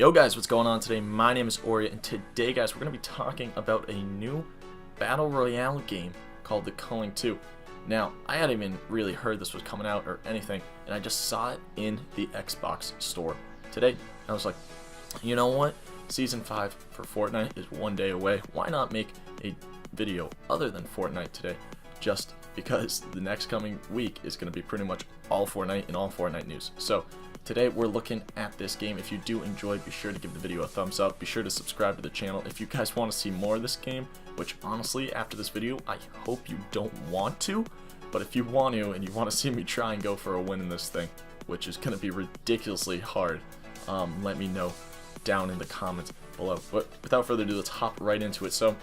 Yo guys, what's going on today? My name is Aureate, and today guys, we're going to be talking about a new Battle Royale game called the Culling 2. Now, I hadn't even really heard this was coming out or anything, and I just saw it in the Xbox store today. I was like, you know what? Season 5 for Fortnite is one day away. Why not make a video other than Fortnite today? Just because the next coming week is going to be pretty much all Fortnite and all Fortnite news. So today we're looking at this game. If you do enjoy, be sure to give the video a thumbs up. Be sure to subscribe to the channel if you guys want to see more of this game, which honestly after this video I hope you don't want to, but if you want to and you want to see me try and go for a win in this thing, which is going to be ridiculously hard, let me know down in the comments below. But without further ado, let's hop right into it. So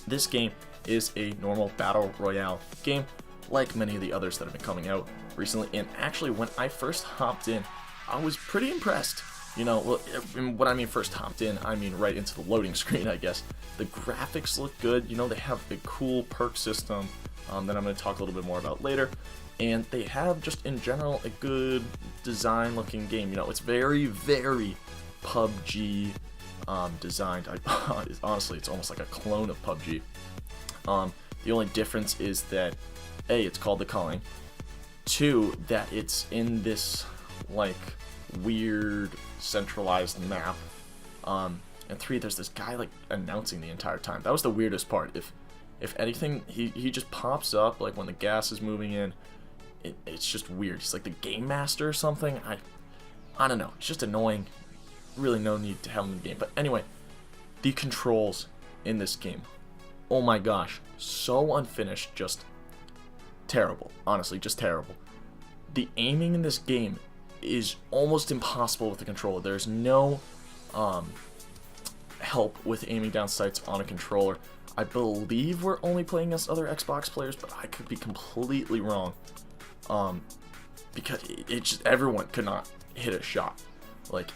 this game is a normal battle royale game like many of the others that have been coming out recently, and actually when I first hopped in I was pretty impressed. You know, well, when I mean first hopped in, I mean right into the loading screen, I guess. The graphics look good. You know, they have a cool perk system that I'm going to talk a little bit more about later, and they have just in general a good design looking game. You know, it's very PUBG designed. Honestly, it's almost like a clone of PUBG. The only difference is that A, it's called the Culling, 2, that it's in this like weird centralized map, and 3, there's this guy like announcing the entire time. That was the weirdest part. If anything, he just pops up like when the gas is moving in. It's just weird. He's like the game master or something. I don't know. It's just annoying. Really no need to have him in the game. But anyway, the controls in this game, oh my gosh, so unfinished, just terrible. Honestly, just terrible. The aiming in this game is almost impossible with the controller. There's no help with aiming down sights on a controller. I believe we're only playing against other Xbox players, but I could be completely wrong. Because it just, everyone could not hit a shot. Like,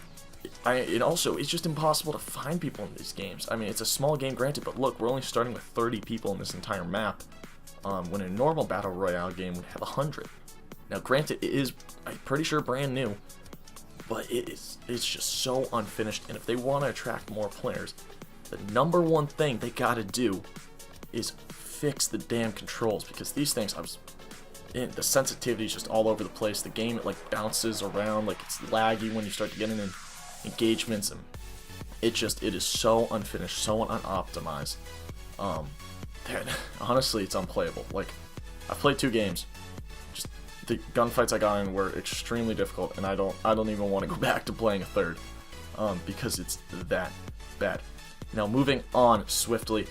it's just impossible to find people in these games. I mean, it's a small game, granted, but look, we're only starting with 30 people in this entire map, when a normal Battle Royale game would have 100. Now, granted, it is, I'm pretty sure, brand new, but it's just so unfinished, and if they want to attract more players, the number one thing they gotta do is fix the damn controls, because these things, the sensitivity is just all over the place. The game, it like bounces around, like it's laggy when you start getting in engagements, and it is so unfinished, so unoptimized, that honestly it's unplayable. Like, I've played 2 games. Just the gunfights I got in were extremely difficult, and I don't even want to go back to playing a third, because it's that bad. Now, moving on swiftly,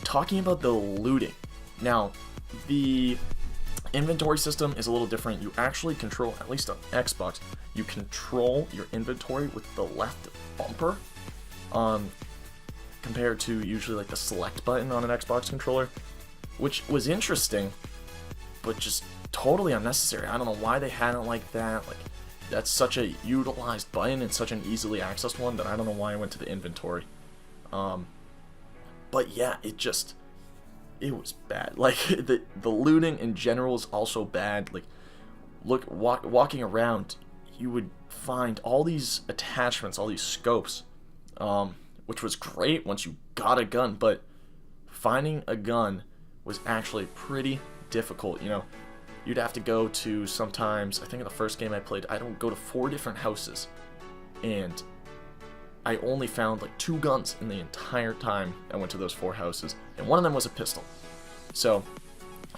talking about the looting. Now, the inventory system is a little different. You actually control, at least on Xbox, you control your inventory with the left bumper, compared to usually like the select button on an Xbox controller, which was interesting, but just totally unnecessary. I don't know why they had it like that. Like, that's such a utilized button and such an easily accessed one that I don't know why I went to the inventory. But yeah, it was bad. Like, the looting in general is also bad. Like, walking around, you would find all these attachments, all these scopes, which was great once you got a gun, but finding a gun was actually pretty difficult. You know, you'd have to go to, sometimes, I think in the first game I played, I don't go to 4 different houses, and I only found like 2 guns in the entire time I went to those 4 houses, and one of them was a pistol. So,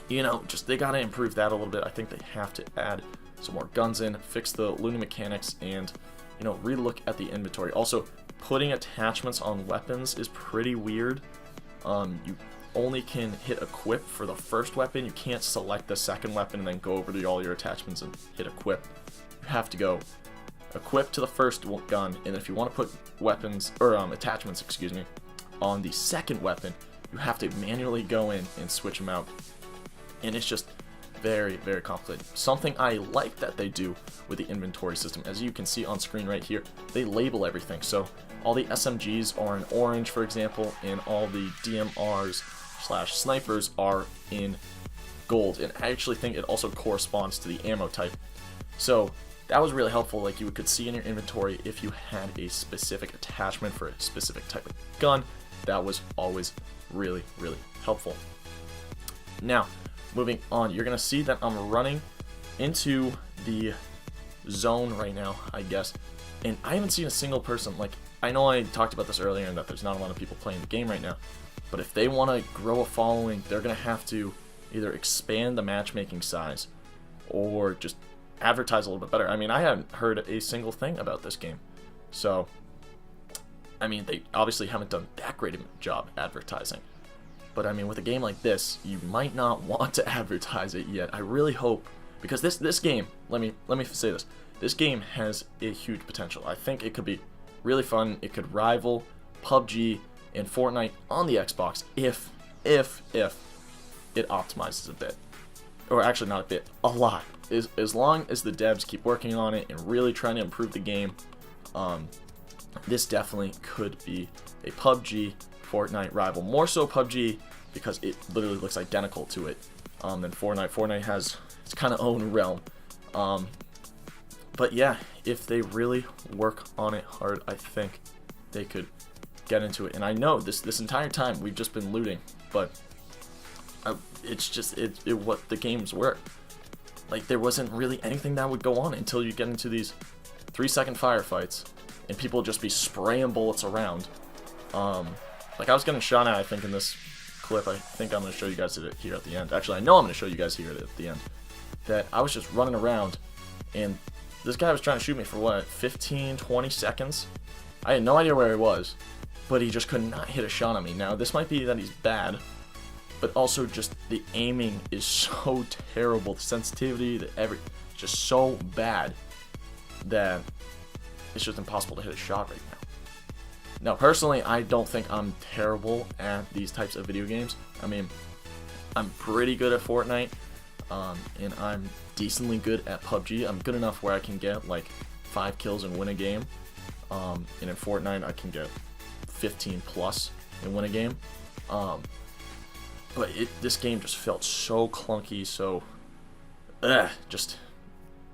you know, just they gotta improve that a little bit. I think they have to add some more guns in, fix the looting mechanics, and, you know, relook at the inventory. Also, putting attachments on weapons is pretty weird. You only can hit equip for the first weapon. You can't select the second weapon and then go over to all your attachments and hit equip. You have to go equip to the first gun, and if you want to put weapons, or attachments, excuse me, on the second weapon, you have to manually go in and switch them out. And it's just very complicated. Something I like that they do with the inventory system, as you can see on screen right here, they label everything. So all the SMGs are in orange, for example, and all the DMRs/snipers are in gold. And I actually think it also corresponds to the ammo type. So that was really helpful. Like, you could see in your inventory if you had a specific attachment for a specific type of gun. That was always really, really helpful. Now, moving on, you're going to see that I'm running into the zone right now, I guess, and I haven't seen a single person. Like, I know I talked about this earlier and that there's not a lot of people playing the game right now, but if they want to grow a following, they're going to have to either expand the matchmaking size or just advertise a little bit better. I mean, I haven't heard a single thing about this game, so I mean, they obviously haven't done that great a job advertising. But I mean, with a game like this, you might not want to advertise it yet. I really hope, because this game, let me say this. This game has a huge potential. I think it could be really fun. It could rival PUBG and Fortnite on the Xbox if it optimizes a bit. Or actually not a bit, a lot. As long as the devs keep working on it and really trying to improve the game, this definitely could be a PUBG Fortnite rival. More so PUBG because it literally looks identical to it than Fortnite. Fortnite has its kind of own realm. But yeah, if they really work on it hard, I think they could get into it. And I know this entire time we've just been looting, but it's just what the games were. Like, there wasn't really anything that would go on until you get into these 3-second firefights and people just be spraying bullets around. Like, I was getting shot at, I think, in this clip. I think I'm going to show you guys it here at the end. Actually, I know I'm going to show you guys here at the end. That I was just running around, and this guy was trying to shoot me for, what, 15, 20 seconds? I had no idea where he was, but he just could not hit a shot on me. Now, this might be that he's bad, but also just the aiming is so terrible. The sensitivity, just so bad that it's just impossible to hit a shot right now. Now, personally, I don't think I'm terrible at these types of video games. I mean, I'm pretty good at Fortnite, and I'm decently good at PUBG. I'm good enough where I can get like 5 kills and win a game. And in Fortnite, I can get 15 plus and win a game. But this game just felt so clunky, so just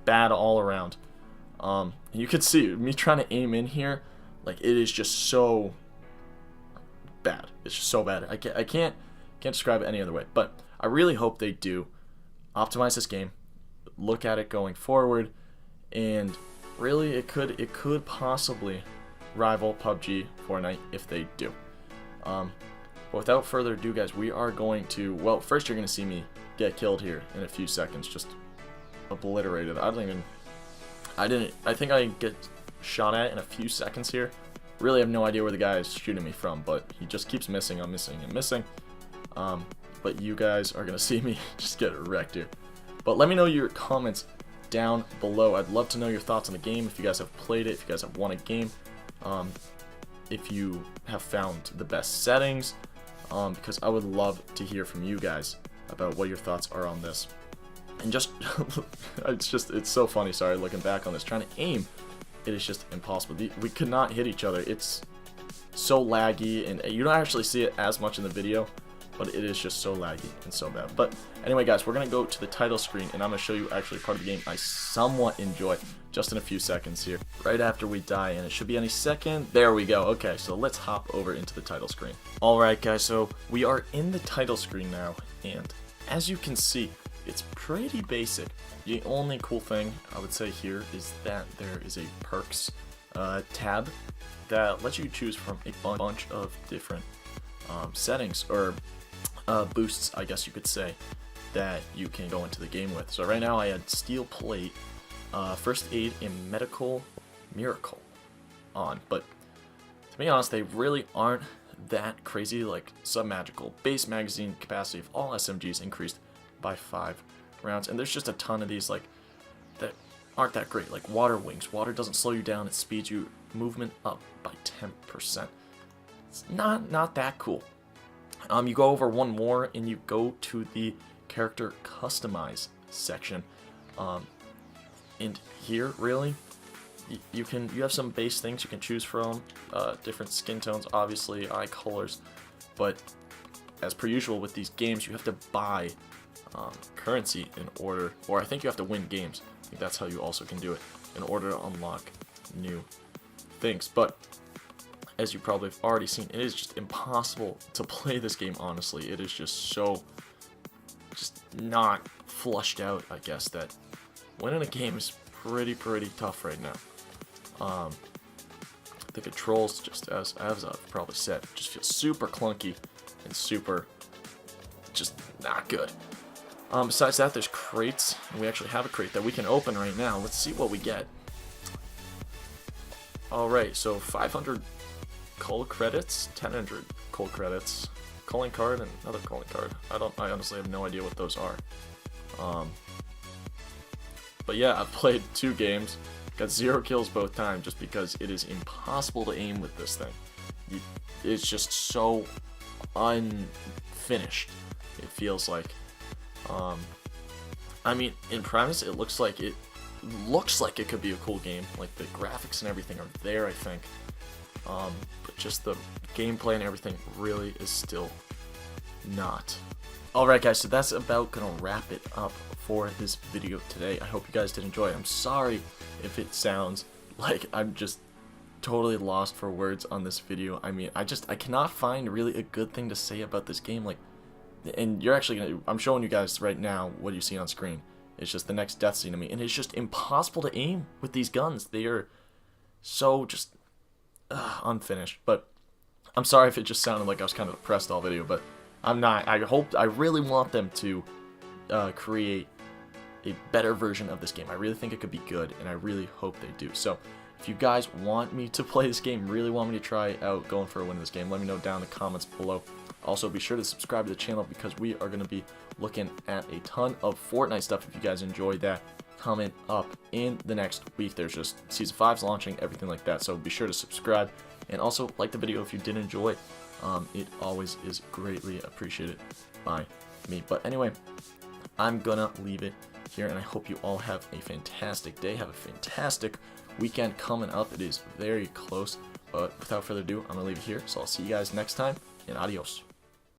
bad all around. And you can see me trying to aim in here, like, it is just so bad. It's just so bad. I can't describe it any other way. But I really hope they do optimize this game, look at it going forward, and really it could possibly rival PUBG, Fortnite if they do. But without further ado, guys, we are going to, well, first you're going to see me get killed here in a few seconds, just obliterated. I think I get shot at in a few seconds here. Really have no idea where the guy is shooting me from, but he just keeps missing. I'm missing and missing. But you guys are going to see me just get wrecked here. But let me know your comments down below. I'd love to know your thoughts on the game, if you guys have played it, if you guys have won a game, if you have found the best settings, because I would love to hear from you guys about what your thoughts are on this. And just, it's so funny, sorry, looking back on this, trying to aim, it is just impossible. We could not hit each other. It's so laggy, and you don't actually see it as much in the video, but it is just so laggy and so bad. But anyway, guys, we're going to go to the title screen, and I'm going to show you actually part of the game I somewhat enjoy just in a few seconds here, right after we die, and it should be any second. There we go. Okay, so let's hop over into the title screen. Alright, guys, so we are in the title screen now, and as you can see, it's pretty basic. The only cool thing I would say here is that there is a perks tab that lets you choose from a bunch of different settings, or boosts, I guess you could say, that you can go into the game with. So right now I had Steel Plate, First Aid, and Medical Miracle on, but to be honest, they really aren't that crazy. Like Sub-Magical, base magazine capacity of all SMGs increased by 5 rounds, and there's just a ton of these like that aren't that great. Like Water Wings, water doesn't slow you down, it speeds you movement up by 10%. It's not that cool. You go over one more and you go to the character customize section, and here really you have some base things you can choose from, different skin tones, obviously eye colors, but as per usual with these games, you have to buy currency in order, or I think you have to win games. I think that's how you also can do it. in order to unlock new things. But as you probably have already seen, it is just impossible to play this game, honestly. It is just so, just not flushed out, I guess, that winning a game is pretty tough right now. The controls, just as I've probably said, just feel super clunky and super just not good. Besides that, there's crates, and we actually have a crate that we can open right now. Let's see what we get. Alright, so 500 coal credits, 1000 coal credits, calling card, and another calling card. I honestly have no idea what those are. But yeah, I've played 2 games, got 0 kills both times, just because it is impossible to aim with this thing. It's just so unfinished, it feels like. I mean, in premise, it looks like it could be a cool game. Like, the graphics and everything are there, I think. But just the gameplay and everything really is still not. Alright guys, so that's about gonna wrap it up for this video today. I hope you guys did enjoy. I'm sorry if it sounds like I'm just totally lost for words on this video. I mean, I cannot find really a good thing to say about this game. Like, and you're actually gonna, I'm showing you guys right now what you see on screen. It's just the next death scene to me, and it's just impossible to aim with these guns. They are so just unfinished. But I'm sorry if it just sounded like I was kind of depressed all video, but I'm not. I really want them to create a better version of this game. I really think it could be good, and I really hope they do. So if you guys want me to play this game, really want me to try out going for a win in this game, let me know down in the comments below. Also, be sure to subscribe to the channel, because we are going to be looking at a ton of Fortnite stuff if you guys enjoyed that coming up in the next week. There's just Season 5's launching, everything like that, so be sure to subscribe. And also, like the video if you did enjoy it. It always is greatly appreciated by me. But anyway, I'm going to leave it here, and I hope you all have a fantastic day. Have a fantastic weekend coming up. It is very close. But without further ado, I'm going to leave it here. So I'll see you guys next time, and adios.